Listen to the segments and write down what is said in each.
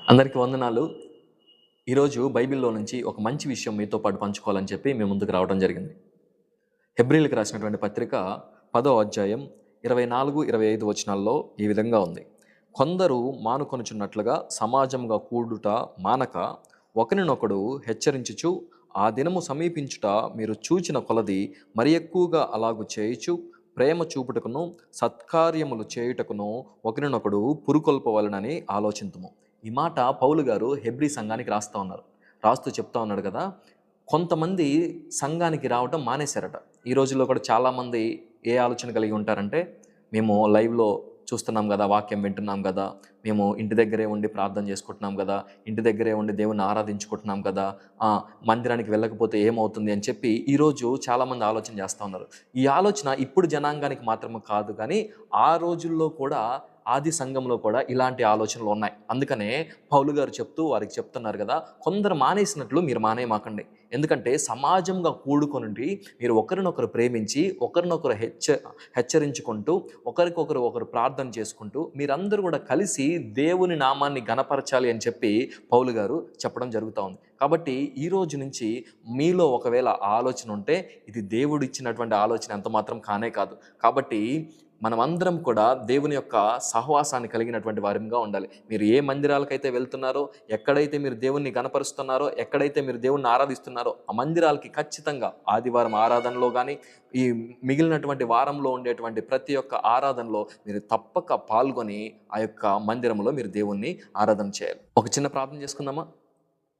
అందరికీ వందనాలు. ఈరోజు బైబిల్‌లో నుంచి ఒక మంచి విషయం మీతో పాటు పంచుకోవాలని చెప్పి మీ ముందుకు రావడం జరిగింది. హెబ్రీయులకు రాసినటువంటి పత్రిక 10వ అధ్యాయం 24, 25 వచనాల్లో ఈ విధంగా ఉంది. కొందరు మానుకొనుచున్నట్లుగా సమాజముగా కూడుట మానక ఒకరినొకడు హెచ్చరించుచు ఆ దినము సమీపించుట మీరు చూచిన కొలది మరి ఎక్కువగా అలాగు చేయుచు ప్రేమ చూపుటకును సత్కార్యములు చేయుటకును ఒకరినొకడు పురుకొల్పవలెనని ఆలోచింతుము. ఈ మాట పౌలు గారు హెబ్రీ సంఘానికి రాస్తూ ఉన్నారు. రాస్తూ చెప్తా ఉన్నాడు కదా, కొంతమంది సంఘానికి రావటం మానేశారట. ఈ రోజుల్లో కూడా చాలామంది ఏ ఆలోచన కలిగి ఉంటారంటే, మేము లైవ్లో చూస్తున్నాం కదా, వాక్యం వింటున్నాం కదా, మేము ఇంటి దగ్గరే ఉండి ప్రార్థన చేసుకుంటున్నాం కదా, ఇంటి దగ్గరే ఉండి దేవుని ఆరాధించుకుంటున్నాం కదా, మందిరానికి వెళ్ళకపోతే ఏమవుతుంది అని చెప్పి ఈరోజు చాలామంది ఆలోచన చేస్తూ ఉన్నారు. ఈ ఆలోచన ఇప్పుడు జనాంగానికి మాత్రమే కాదు, కానీ ఆ రోజుల్లో కూడా ఆది సంఘంలో కూడా ఇలాంటి ఆలోచనలు ఉన్నాయి. అందుకనే పౌలు గారు వారికి చెప్తున్నారు కదా, కొందరు మానేసినట్లు మీరు మానేయమాకండి. ఎందుకంటే సమాజంగా కూడుకొని మీరు ఒకరినొకరు ప్రేమించి ఒకరినొకరు హెచ్చరించుకుంటూ ఒకరు ప్రార్థన చేసుకుంటూ మీరందరూ కూడా కలిసి దేవుని నామాన్ని ఘనపరచాలి అని చెప్పి పౌలు గారు చెప్పడం జరుగుతూ ఉంది. కాబట్టి ఈ రోజు నుంచి మీలో ఒకవేళ ఆలోచన ఉంటే ఇది దేవుడు ఇచ్చినటువంటి ఆలోచన ఎంత మాత్రం కానే కాదు. కాబట్టి మనమందరం కూడా దేవుని యొక్క సహవాసాన్ని కలిగినటువంటి వారిగా ఉండాలి. మీరు ఏ మందిరాలకైతే వెళ్తున్నారో, ఎక్కడైతే మీరు దేవుణ్ణి గణపరుస్తున్నారో, ఎక్కడైతే మీరు దేవుణ్ణి ఆరాధిస్తున్నారో ఆ మందిరాలకి ఖచ్చితంగా ఆదివారం ఆరాధనలో కానీ, ఈ మిగిలినటువంటి వారంలో ఉండేటువంటి ప్రతి ఒక్క ఆరాధనలో మీరు తప్పక పాల్గొని ఆ యొక్క మందిరంలో మీరు దేవుణ్ణి ఆరాధన చేయాలి. ఒక చిన్న ప్రార్థన చేసుకుందామా?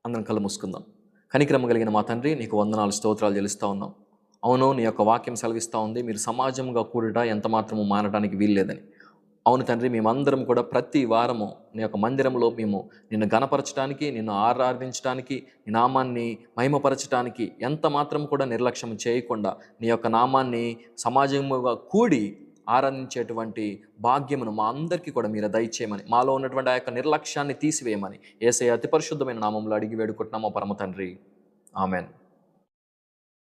అందరం కళ్ళు మూసుకుందాం. కనికరమ కలిగిన మా తండ్రి, నీకు వందనాలు స్తోత్రాలు చెల్లిస్తూ ఉన్నాం. అవును, నీ యొక్క వాక్యం సెలవిస్తూ ఉంది, మీరు సమాజంగా కూడట ఎంత మాత్రము మానడానికి వీల్లేదని. అవును తండ్రి, మేమందరం కూడా ప్రతి వారము నీ యొక్క మందిరంలో మేము నిన్ను గణపరచడానికి, నిన్ను ఆరాధించడానికి, నీ నామాన్ని మహిమపరచడానికి ఎంత మాత్రం కూడా నిర్లక్ష్యం చేయకుండా నీ యొక్క నామాన్ని సమాజముగా కూడి ఆరాధించేటువంటి భాగ్యమును మా అందరికీ కూడా మీరు దయచేయమని, మాలో ఉన్నటువంటి ఆ యొక్క నిర్లక్ష్యాన్ని తీసివేయమని యేసయ్య అతి పరిశుద్ధమైన నామంలో అడిగి వేడుకుంటున్నాము పరమ తండ్రి. ఆమెన్.